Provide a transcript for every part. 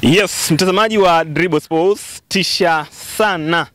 Yes, mtazamaji wa Dribble Sports, tisha sana.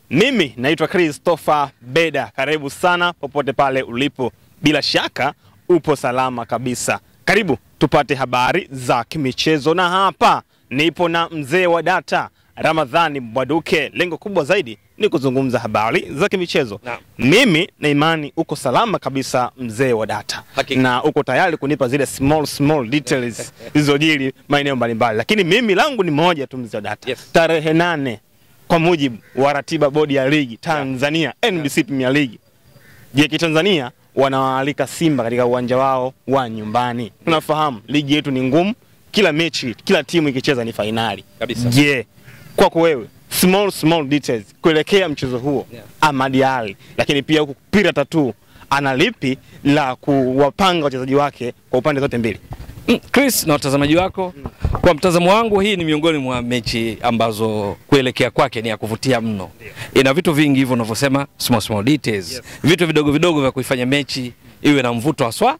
Mimi naitwa Christopher Beda. Karibu sana popote pale ulipo. Bila shaka upo salama kabisa. Karibu tupate habari za kimichezo, na hapa nipo na mzee wa data Ramadhani Mbwaduke. Lengo kubwa zaidi ni kuzungumza habari za kimichezo. Mimi na imani uko salama kabisa mzee wa data. Na uko tayari kunipa zile small details zilizojiri maeneo mbalimbali. Lakini mimi langu ni moja tu mzee wa data. Yes. Tarehe 8 kwa mujibu wa ratiba bodi ya ligi Tanzania, NBC Premier League, JKT Tanzania wanawaalika Simba katika uwanja wao wa nyumbani. Tunafahamu ligi yetu ni ngumu, kila mechi, kila timu ikicheza ni finali kabisa. Je, kwako wewe small details kuelekea mchezo huo, Ahmad Ally lakini pia huko Pira Tattoo analipi la kuwapanga wachezaji wake kwa upande zote mbili? Chris na watazamaji wako, kwa mtazamo wangu hii ni miongoni mwa mechi ambazo kuelekea kwake ni ya kuvutia mno. Ina vitu vingi hivyo unavyosema, small details. Vitu vidogo vya kuifanya mechi iwe na mvuto haswa.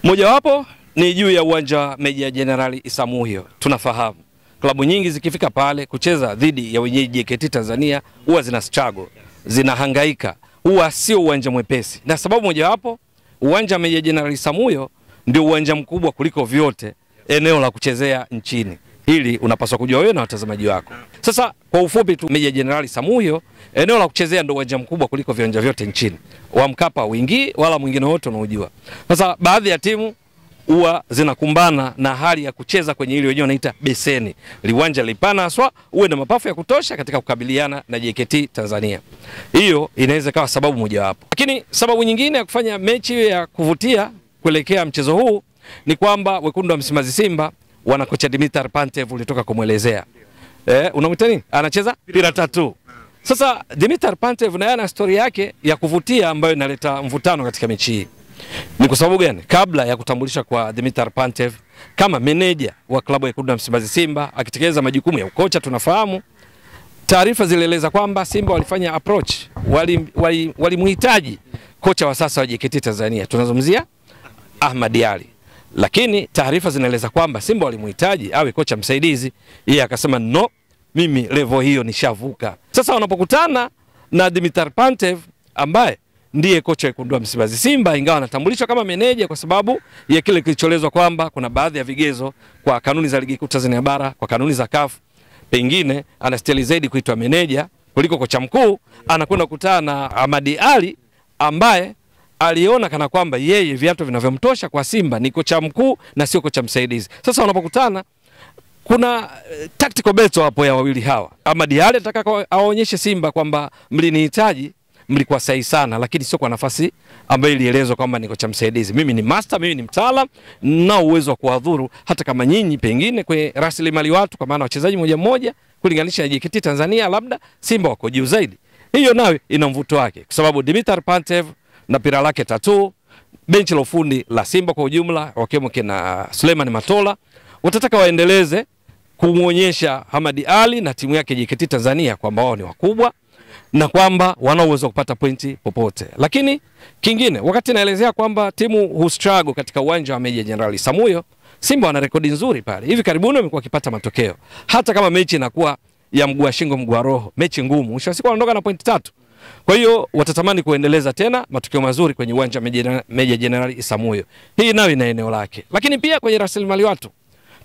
Moja wapo ni juu ya uwanja Meja Jenerali Isamuhyo. Tunafahamu klabu nyingi zikifika pale kucheza dhidi ya wenyeji JKT Tanzania huwa zina struggle, zinahangaika. Huwa sio uwanja mwepesi. Na sababu moja wapo, uwanja Meja Jenerali Isamuhyo ndio uwanja mkubwa kuliko vyote eneo la kuchezea nchini. Hili unapaswa kujua wewe na watazamaji wako. Sasa kwa ufupi tu, Meja Jenerali Isamuhyo eneo la kuchezea ndio uwanja mkubwa kuliko viwanja vyote nchini. Wa Mkapa wingi wala mwingine wote unaojua. Sasa baadhi ya timu huwa zinakumbana na hali ya kucheza kwenye ile wenyewe wanaita beseni. Liwanja lipana haswa, uwe na mapafu ya kutosha katika kukabiliana na JKT Tanzania. Hiyo inaweza kawa sababu moja wapo. Lakini sababu nyingine ya kufanya mechi ya kuvutia kuelekea mchezo huu ni kwamba wekundu wa Msimbazi Simba wana kocha Dimitar Pantev, ulitoka kumuelezea. Unamwita nini? Anacheza Pira Tattoo. Sasa Dimitar Pantev na yana story yake ya kuvutia ambayo inaleta mvutano katika mechi hii. Ni kwa sababu gani? Kabla ya kutambulisha kwa Dimitar Pantev kama meneja wa klabu ya wekundu wa Msimbazi Simba akitekeleza majukumu ya ukocha, tunafahamu taarifa zilieleza kwamba Simba walifanya approach, walimhitaji kocha wa sasa wa JKT Tanzania. Tunazungumzia Ahmad Ally. Lakini taarifa zinaeleza kwamba Simba walimhitaji awe kocha msaidizi. Yeye akasema no, mimi level hiyo nishavuka. Sasa wanapokutana na Dimitar Pantev ambaye ndiye kocha wekundu wa Msimbazi Simba, ingawa anatambulishwa kama meneja kwa sababu ya kile kilichoelezwa kwamba kuna baadhi ya vigezo kwa kanuni za ligi kuu Tanzania bara, kwa kanuni za CAF, pengine anastahili zaidi kuitwa meneja kuliko kocha mkuu. Anakwenda kukutana na Ahmad Ally ambaye aliona kana kwamba yeye viatu vinavyomtosha kwa Simba ni kocha mkuu na sio kocha msaidizi. Sasa wanapokutana kuna tactical battle hapo ya wawili hawa. Ahmad Ally anataka aonyeshe Simba kwamba mlinihitaji, mlikuwa sahihi sana, lakini sio kwa nafasi ambayo ilielezwa kwamba ni kocha msaidizi. Mimi ni master, mimi ni mtaalamu na uwezo wa kuadhuru hata kama nyinyi pengine kwa rasilimali watu, kwa maana wachezaji mmoja kulinganisha na JKT Tanzania labda Simba wako juu zaidi. Hiyo nayo ina mvuto wake kwa sababu Dimitar Pantev na Pira lake Tattoo, benchi la ufundi la Simba kwa ujumla wakiwemo kina Suleiman Matola, watataka waendeleze kumuonyesha Ahmad Ally na timu yake JKT Tanzania kwamba wao ni wakubwa na kwamba wana uwezo kupata pointi popote. Lakini kingine, wakati naelezea kwamba timu struggle katika uwanja wa Meja Jenerali Isamuhyo, Simba wana rekodi nzuri pale. Hivi karibuni wamekuwa wakipata matokeo. Hata kama mechi inakuwa ya mguu wa shingo mguu wa roho, mechi ngumu, mwisho wa siku wanaondoka na pointi 3. Kwa hiyo watatamani kuendeleza tena matokeo mazuri kwenye uwanja Meja Jenerali Isamuhyo. Hii nayo ina eneo lake. Lakini pia kwenye rasilimali watu,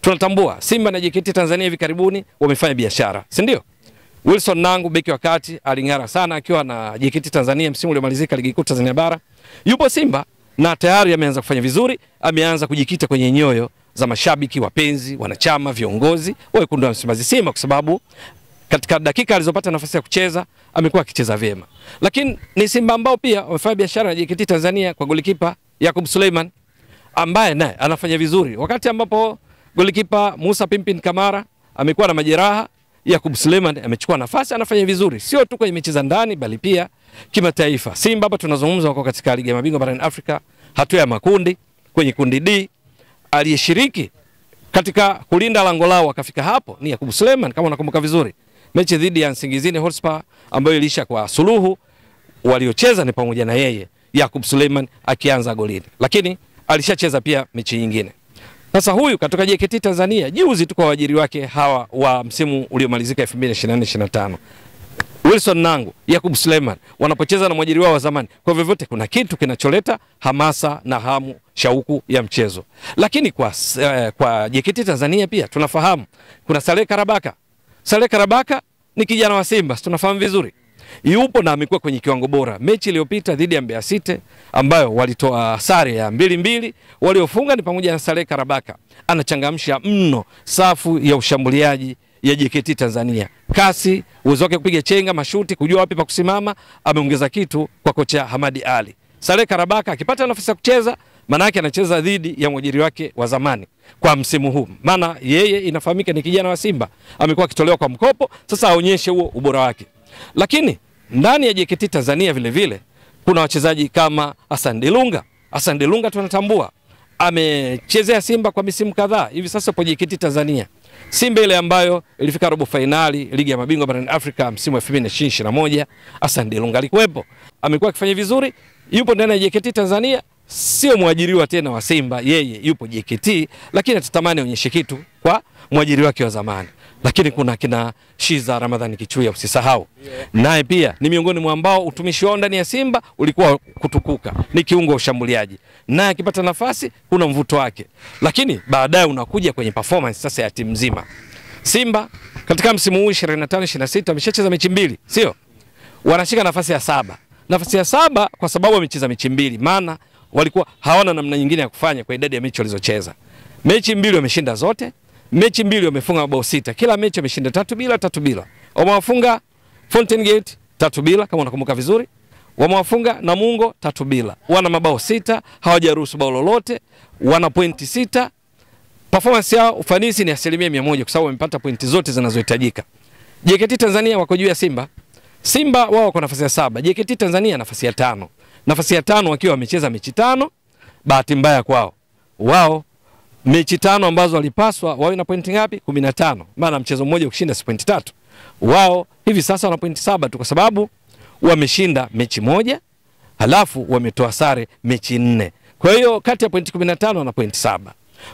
tunatambua Simba na JKT Tanzania hivi karibuni wamefanya biashara, si ndio? Wilson Nangu beki wa kati aling'ara sana akiwa na JKT Tanzania msimu uliomalizika ligi kuu Tanzania bara. Yupo Simba na tayari ameanza kufanya vizuri, ameanza kujikita kwenye nyoyo za mashabiki, wapenzi, wanachama, viongozi wa wekundu wa Msimbazi Simba kwa sababu katika dakika alizopata nafasi ya kucheza amekuwa akicheza vyema. Lakini ni Simba ambao pia wamefanya biashara na JKT Tanzania kwa golikipa Yakub Suleiman ambaye naye anafanya vizuri. Wakati ambapo golikipa Musa Pimpin Kamara amekuwa na majeraha, Yakub Suleiman amechukua nafasi, anafanya vizuri sio tu kwenye mechi za ndani bali pia kimataifa. Simba hapa tunazungumza wako katika ligi ya mabingwa barani Afrika, hatua ya makundi. Kwenye kundi D aliyeshiriki katika kulinda lango lao akafika hapo ni Yakub Suleiman, kama unakumbuka vizuri. Mechi dhidi ya Nsingizini Hotspur ambayo ilisha kwa suluhu, waliocheza ni pamoja na yeye Yakub Suleiman akianza golini. Lakini alishacheza pia mechi nyingine. Sasa huyu katoka JKT Tanzania juzi tu kwa waajiri wake hawa wa msimu uliomalizika 2024-25. Wilson Nangu, Yakub Suleiman wanapocheza na mwajiri wao wa zamani. Kwa vyovyote kuna kitu kinacholeta hamasa na hamu, shauku ya mchezo. Lakini kwa JKT Tanzania pia tunafahamu kuna Saleh Karabaka. Saleh Karabaka ni kijana wa Simba, tunafahamu vizuri. Yupo na amekuwa kwenye kiwango bora. Mechi iliyopita dhidi ya Mbeya City ambayo walitoa sare ya 2-2, waliofunga ni pamoja na Saleh Karabaka. Anachangamsha mno safu ya ushambuliaji ya JKT Tanzania. Kasi, uwezo wake kupiga chenga, mashuti, kujua wapi pa kusimama, ameongeza kitu kwa kocha Hamadi Ali. Saleh Karabaka akipata nafasi ya kucheza, maana yake anacheza dhidi ya mwajiri wake wa zamani kwa msimu huu. Maana yeye inafahamika ni kijana wa Simba, amekuwa akitolewa kwa mkopo, sasa aonyeshe huo ubora wake. Lakini ndani ya JKT Tanzania vile vile kuna wachezaji kama Hassan Dilunga. Hassan Dilunga tunatambua amechezea Simba kwa misimu kadhaa. Hivi sasa kwa JKT Tanzania, Simba ile ambayo ilifika robo finali ligi ya mabingwa barani Afrika msimu wa 2021, Hassan Dilunga alikuwepo. Amekuwa akifanya vizuri, yupo ndani ya JKT Tanzania, sio mwajiriwa tena wa Simba, yeye yupo JKT, lakini atatamani aonyeshe kitu kwa mwajiri wake wa zamani. Lakini kuna kina Shiza Ramadhani Kichuya, usisahau. Naye pia ni miongoni mwa ambao utumishi wao ndani ya Simba ulikuwa kutukuka. Ni kiungo ushambuliaji. Naye akipata nafasi kuna mvuto wake. Lakini baadaye unakuja kwenye performance sasa ya timu nzima. Simba katika msimu huu 25-26 wameshacheza mechi 2, sio? Wanashika nafasi ya 7. Nafasi ya 7 kwa sababu wamecheza mechi 2, maana walikuwa hawana namna nyingine ya kufanya kwa idadi ya mechi walizocheza. Mechi 2 wameshinda zote. Mechi 2 wamefunga mabao 6. Kila mechi wameshinda 3-0. Wamewafunga Fountain Gate 3-0 kama unakumbuka vizuri. Wamewafunga Namungo 3-0. Wana mabao 6, hawajaruhusu bao lolote, wana pointi 6. Performance yao ufanisi ni 100% kwa sababu wamepata pointi zote zinazohitajika. JKT Tanzania wako juu ya Simba. Simba wao wako nafasi ya 7, JKT Tanzania nafasi ya 5. Nafasi ya 5 wakiwa wamecheza mechi 5. Bahati mbaya kwao. Wao mechi 5 ambazo walipaswa wawe na pointi ngapi? 15. Maana mchezo mmoja ukishinda si pointi 3. Wao hivi sasa wana pointi 7 tu kwa sababu wameshinda mechi 1, halafu wametoa sare mechi 4. Kwa hiyo kati ya pointi 15 na pointi 7.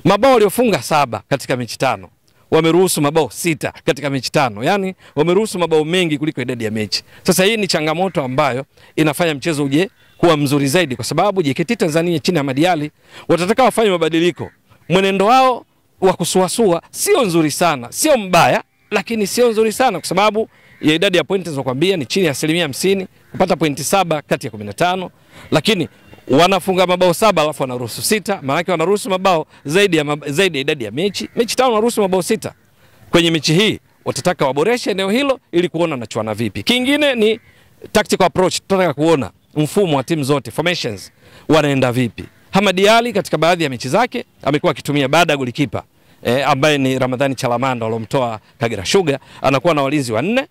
Mabao waliofunga 7 katika mechi 5. Wameruhusu mabao 6 katika mechi 5. Yaani wameruhusu mabao mengi kuliko idadi ya mechi. Sasa hii ni changamoto ambayo inafanya mchezo uje kuwa mzuri zaidi kwa sababu JKT Tanzania chini ya Hamadi Ali watataka wafanye mabadiliko. Mwenendo wao wa kusuasua sio nzuri sana, sio mbaya, lakini sio nzuri sana kwa sababu ya idadi ya pointi zinazokuambia ni chini ya 50%, kupata pointi 7 kati ya 15, lakini wanafunga mabao 7 alafu wanaruhusu 6, maana yake wanaruhusu mabao zaidi ya idadi ya mechi. Mechi 5 wanaruhusu mabao 6. Kwenye mechi hii watataka waboreshe eneo hilo ili kuona wanachuana vipi. Kingine ni tactical approach, tunataka kuona mfumo wa timu zote, formations wanaenda vipi. Hamadi Ali katika baadhi ya mechi zake amekuwa akitumia baada ya golikipa ambaye ni Ramadhani Chalamanda alomtoa Kagera Sugar, anakuwa na walinzi 4,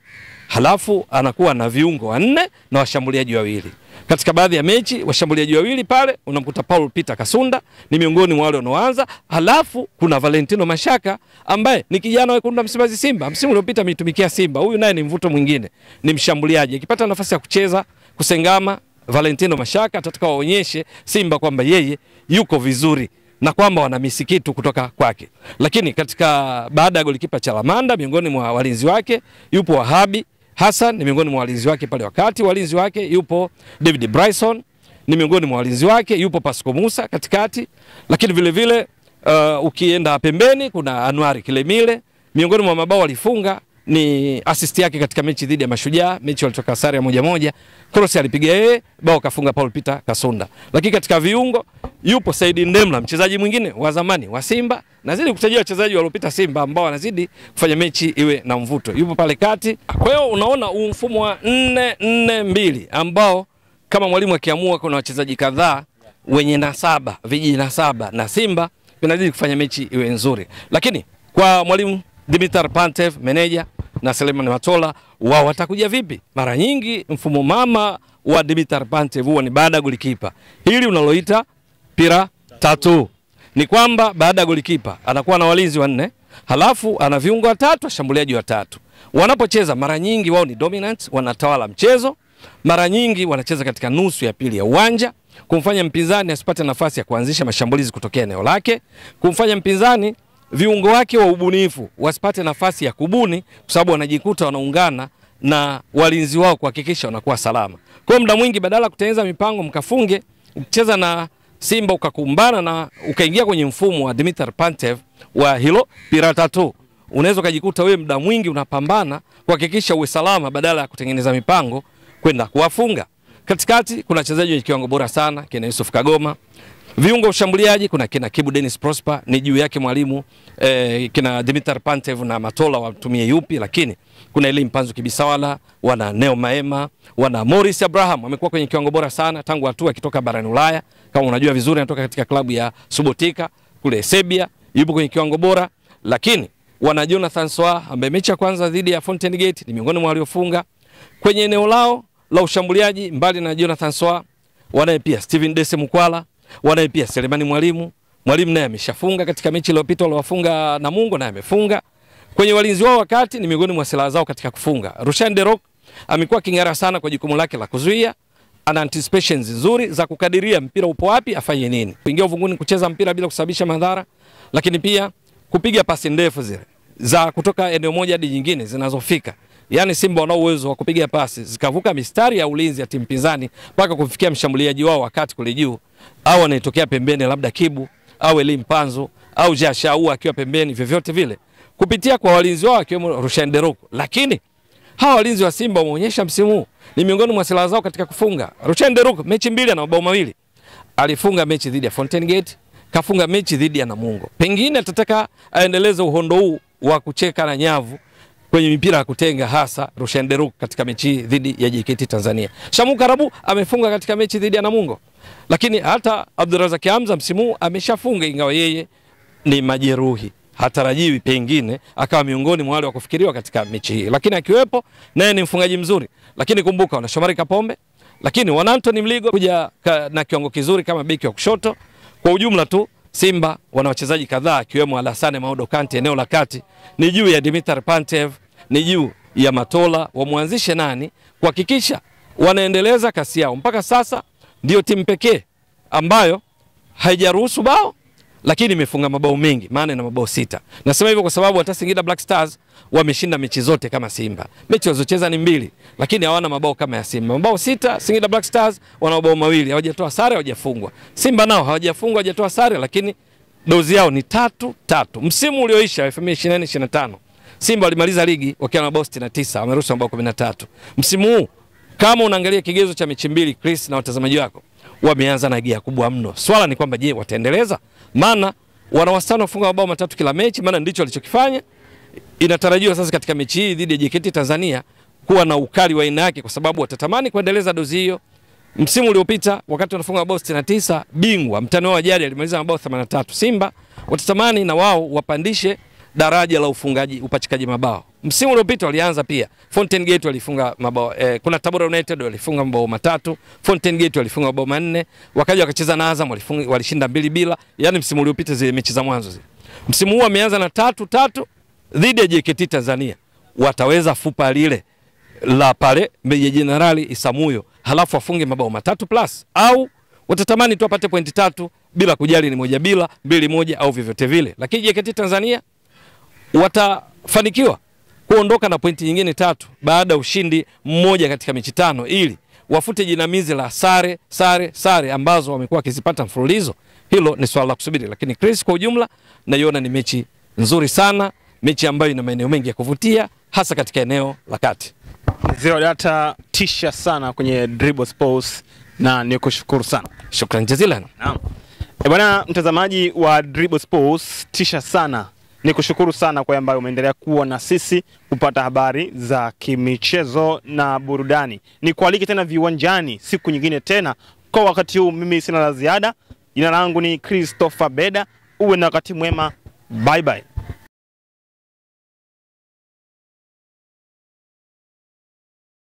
halafu anakuwa na viungo 4 na washambuliaji 2. Katika baadhi ya mechi washambuliaji 2 pale unamkuta Paul Peter Kasunda ni miongoni mwa wale wanaoanza, halafu kuna Valentino Mashaka ambaye ni kijana wa Wekundu wa Msimbazi Simba, msimu uliopita ameitumikia Simba. Huyu naye ni mvuto mwingine, ni mshambuliaji. Akipata nafasi ya kucheza kusengama, Valentino Mashaka atataka waonyeshe Simba kwamba yeye yuko vizuri na kwamba wanamisi kitu kutoka kwake. Lakini katika baada ya golikipa Chalamanda, miongoni mwa walinzi wake yupo Wahabi Hassan, ni miongoni mwa walinzi wake pale wakati walinzi wake yupo David Bryson, ni miongoni mwa walinzi wake yupo Pasco Musa katikati. Lakini vile vile ukienda pembeni kuna Anuari Kilemile, miongoni mwa mabao alifunga ni assist yake katika mechi dhidi ya Mashujaa, mechi walitoka sare ya 1-1. Cross alipiga yeye, bao kafunga Paul Peter Kasunda. Lakini katika viungo yupo Saidi Ndemla, mchezaji mwingine wa zamani wa Simba. Nazidi kutajia wachezaji waliopita Simba ambao wanazidi kufanya mechi iwe na mvuto. Yupo pale kati. Kwa hiyo unaona mfumo wa 4-4-2 ambao kama mwalimu akiamua kuna wachezaji kadhaa wenye nasaba, vijinasaba na Simba vinazidi kufanya mechi iwe nzuri. Lakini kwa mwalimu Dimitar Pantev, meneja, na Selemani Matola, wao watakuja vipi? Mara nyingi mfumo mama wa Dimitar Pantev huwa ni baada ya golikipa. Hili unaloita pira 3. Ni kwamba baada ya golikipa anakuwa na walinzi 4, halafu ana viungo 3, washambuliaji 3. Wanapocheza mara nyingi wao ni dominant, wanatawala mchezo. Mara nyingi wanacheza katika nusu ya pili ya uwanja. kumfanya mpinzani asipate nafasi ya kuanzisha mashambulizi kutokea eneo lake, kumfanya mpinzani viungo wake wa ubunifu wasipate nafasi ya kubuni, kwa sababu wanajikuta wanaungana na walinzi wao kuhakikisha wanakuwa salama. Kwa muda mwingi badala kutengeneza mipango mkafunge, ukicheza na Simba ukakumbana na ukaingia kwenye mfumo wa Dimitar Pantev wa hilo Pirata 2, unaweza kujikuta wewe muda mwingi unapambana kuhakikisha uwe salama badala ya kutengeneza mipango kwenda kuwafunga. Katikati kuna wachezaji wenye kiwango bora sana, kina Yusuf Kagoma. Viungo ushambuliaji kuna kina Kibu Dennis Prosper, ni juu yake mwalimu kina Dimitar Pantev na Matola watumie yupi, lakini kuna Elie Mpanzu Kibisawala, wana Neo Maema, wana Morris Abraham, amekuwa kwenye kiwango bora sana tangu hatua akitoka barani Ulaya. Kama unajua vizuri anatoka katika klabu ya Subotica kule Serbia, yupo kwenye kiwango bora. Lakini wana Jonathan Soa ambaye mechi ya kwanza dhidi ya Fountain Gate ni miongoni mwa waliofunga. Kwenye eneo lao la ushambuliaji mbali na Jonathan Soa, wanaye pia Steven Dese Mukwala, wanaye pia Selemani Mwalimu. Mwalimu naye ameshafunga katika mechi iliyopita waliowafunga Namungo, naye amefunga. Kwenye walinzi wao wakati ni miongoni mwa silaha zao katika kufunga. Rushan De Reuck amekuwa kingara sana kwa jukumu lake la kuzuia, ana anticipations nzuri za kukadiria mpira upo wapi afanye nini, kuingia uvunguni kucheza mpira bila kusababisha madhara, lakini pia kupiga pasi ndefu zile za kutoka eneo moja hadi nyingine zinazofika. Yaani Simba wana uwezo wa kupiga pasi zikavuka mistari ya ulinzi ya timu pinzani mpaka kufikia mshambuliaji wao wakati kule juu, au anayetokea pembeni labda Kibu au Elie Mpanzu au Jashau akiwa pembeni, vyovyote vile kupitia kwa walinzi wao akiwemo Rushan De Reuck. Lakini hawa walinzi wa Simba wameonyesha msimu ni miongoni mwa silaha zao katika kufunga. Rushan De Reuck mechi 2 na mabao 2. Alifunga mechi dhidi ya Fountain Gate, kafunga mechi dhidi ya Namungo. Pengine atataka aendeleze uhondo huu wa kucheka na nyavu kwenye mipira ya kutenga, hasa Rushan De Reuck katika mechi dhidi ya JKT Tanzania. Shamu Karabu amefunga katika mechi dhidi ya Namungo. Lakini hata Abdurazak Hamza msimu ameshafunga, ingawa yeye ni majeruhi. Hatarajiwi pengine akawa miongoni mwa wale wa kufikiriwa katika mechi hii, lakini akiwepo naye ni mfungaji mzuri. Lakini kumbuka wana Shomari Kapombe, lakini wana Anthony Mligo kuja na kiwango kizuri kama beki wa kushoto. Kwa ujumla tu Simba wana wachezaji kadhaa akiwemo Alassane Maudo Kante eneo la kati, ni juu ya Dimitar Pantev, ni juu ya Matola wamwanzishe nani kuhakikisha wanaendeleza kasi yao. Mpaka sasa ndio timu pekee ambayo haijaruhusu bao lakini imefunga mabao mengi, maana ina mabao 6. Nasema hivyo kwa sababu hata Singida Black Stars wameshinda mechi zote kama Simba. Mechi walizocheza ni 2, lakini hawana mabao kama ya Simba. Mabao 6, Singida Black Stars wana mabao 2, hawajatoa sare, hawajafungwa. Simba nao hawajafungwa, hawajatoa sare, lakini dozi yao ni 3-3. Msimu ulioisha 2024-25 Simba walimaliza ligi wakiwa na mabao 69, wameruhusu mabao 13. Msimu huu kama unaangalia kigezo cha mechi 2, Chris na watazamaji wako, wameanza na gia kubwa mno. Swala ni kwamba je, wataendeleza? Maana wana wastani kufunga mabao 3 kila mechi, maana ndicho walichokifanya. Inatarajiwa sasa katika mechi hii dhidi ya JKT Tanzania kuwa na ukali wa aina yake, kwa sababu watatamani kuendeleza dozi hiyo. Msimu uliopita wakati wanafunga mabao 69, bingwa mtani wao jadi alimaliza mabao 83. Simba watatamani na wao wapandishe daraja la ufungaji, upachikaji mabao. Msimu uliopita walianza pia Fountain Gate walifunga mabao kuna Tabora United walifunga mabao 3, Fountain Gate walifunga mabao 4, wakaja wakacheza na Azam walishinda 2-2. Yani msimu uliopita zile mechi za mwanzo zile. Msimu huu wameanza na 3-3 dhidi ya JKT Tanzania. Wataweza fupa lile la pale Meja Jenerali Isamuyo halafu wafunge mabao 3+ au watatamani tu apate pointi 3 bila kujali ni 1-1, 2-1 au vyovyote vile. Lakini JKT Tanzania watafanikiwa kuondoka na pointi nyingine 3 baada ya ushindi mmoja katika mechi 5 ili wafute jinamizi la sare ambazo wamekuwa wakizipata mfululizo. Hilo ni swala la kusubiri, lakini Chris, kwa ujumla naiona ni mechi nzuri sana, mechi ambayo ina maeneo mengi ya kuvutia hasa katika eneo la kati. Zero Data tisha sana kwenye Dribble Sports na nikushukuru sana. Shukrani jazilan. Naam. Bwana mtazamaji wa Dribble Sports, tisha sana. Nikushukuru sana kwa ambayo umeendelea kuwa na sisi kupata habari za kimichezo na burudani. Nikualike tena viwanjani siku nyingine tena. Kwa wakati huu mimi sina la ziada. Jina langu ni Christopher Beda. Uwe na wakati mwema. Bye bye.